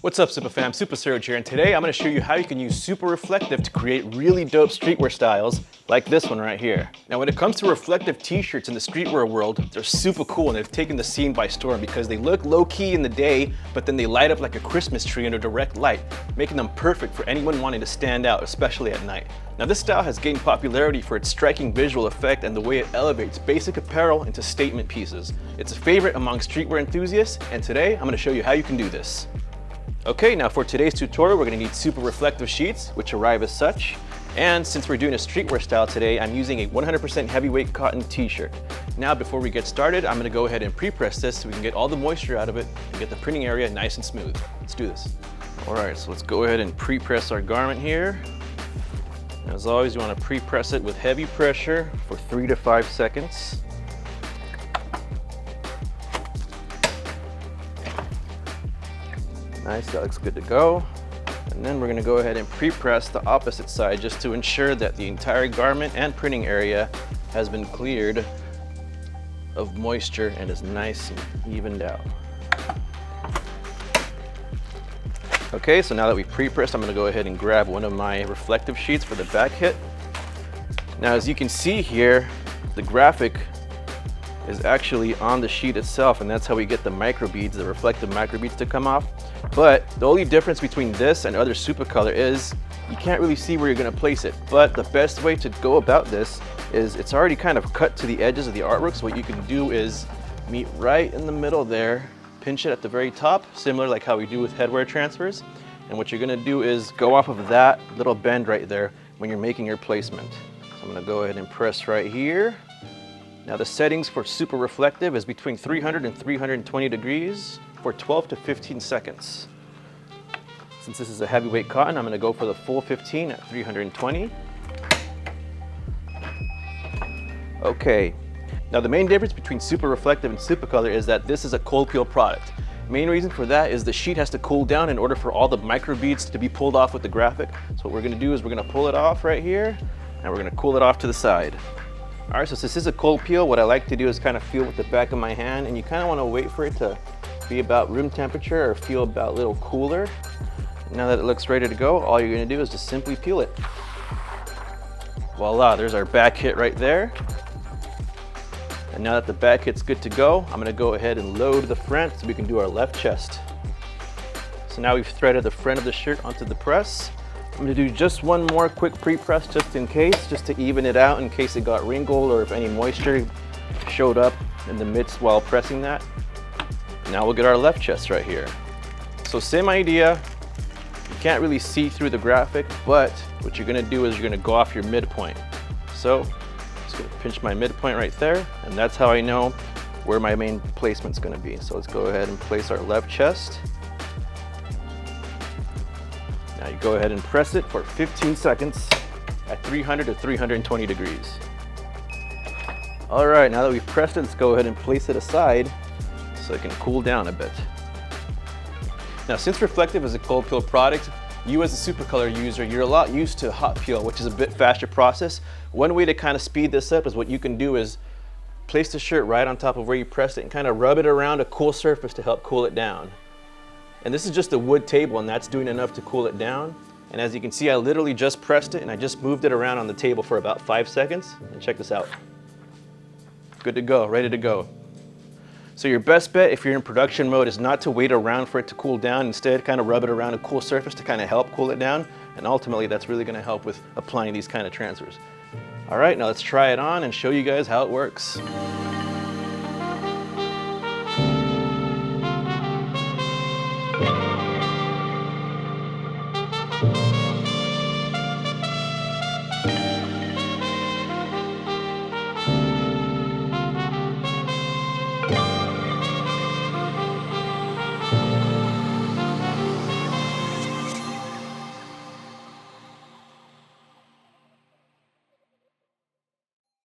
What's up, Supafam? SupaSerg here, and today I'm going to show you how you can use SupaReflective to create really dope streetwear styles like this one right here. Now, when it comes to reflective t-shirts in the streetwear world, they're super cool and they've taken the scene by storm because they look low-key in the day, but then they light up like a Christmas tree under direct light, making them perfect for anyone wanting to stand out, especially at night. Now, this style has gained popularity for its striking visual effect and the way it elevates basic apparel into statement pieces. It's a favorite among streetwear enthusiasts, and today I'm going to show you how you can do this. Okay, now for today's tutorial, we're going to need SupaReflective sheets, which arrive as such. And since we're doing a streetwear style today, I'm using a 100% heavyweight cotton t-shirt. Now, before we get started, I'm going to go ahead and pre-press this so we can get all the moisture out of it and get the printing area nice and smooth. Let's do this. All right, so let's go ahead and pre-press our garment here. As always, you want to pre-press it with heavy pressure for 3 to 5 seconds. Nice, that looks good to go. And then we're going to go ahead and pre-press the opposite side just to ensure that the entire garment and printing area has been cleared of moisture and is nice and evened out. Okay, so now that we've pre-pressed, I'm going to go ahead and grab one of my reflective sheets for the back hit. Now, as you can see here, the graphic is actually on the sheet itself, and that's how we get the microbeads, the reflective microbeads to come off. But the only difference between this and other Supacolor is you can't really see where you're going to place it. But the best way to go about this is it's already kind of cut to the edges of the artwork. So what you can do is meet right in the middle there, pinch it at the very top, similar like how we do with headwear transfers. And what you're going to do is go off of that little bend right there when you're making your placement. So I'm going to go ahead and press right here. Now, the settings for SupaReflective is between 300 and 320 degrees for 12 to 15 seconds. Since this is a heavyweight cotton, I'm going to go for the full 15 at 320. Okay. Now, the main difference between SupaReflective and Supacolor is that this is a cold peel product. Main reason for that is the sheet has to cool down in order for all the microbeads to be pulled off with the graphic. So what we're going to do is we're going to pull it off right here, and we're going to cool it off to the side. All right, so since this is a cold peel, what I like to do is kind of feel with the back of my hand, and you kind of want to wait for it to be about room temperature or feel about a little cooler. Now that it looks ready to go, all you're going to do is just simply peel it. Voila, there's our back hit right there. And now that the back hit's good to go, I'm going to go ahead and load the front so we can do our left chest. So now we've threaded the front of the shirt onto the press. I'm going to do just one more quick pre-press just in case, just to even it out in case it got wrinkled or if any moisture showed up in the midst while pressing that. Now we'll get our left chest right here. So same idea, you can't really see through the graphic, but what you're going to do is you're going to go off your midpoint. So I'm just going to pinch my midpoint right there, and that's how I know where my main placement's going to be. So let's go ahead and place our left chest. Now you go ahead and press it for 15 seconds at 300 to 320 degrees. All right, now that we've pressed it, let's go ahead and place it aside so it can cool down a bit. Now, since Reflective is a cold peel product, you as a Supacolor user, you're a lot used to hot peel, which is a bit faster process. One way to kind of speed this up is what you can do is place the shirt right on top of where you pressed it and kind of rub it around a cool surface to help cool it down. And this is just a wood table, and that's doing enough to cool it down. And as you can see, I literally just pressed it and I just moved it around on the table for about 5 seconds. And check this out. Good to go, ready to go. So your best bet if you're in production mode is not to wait around for it to cool down. Instead, kind of rub it around a cool surface to kind of help cool it down. And ultimately, that's really going to help with applying these kind of transfers. All right, now let's try it on and show you guys how it works.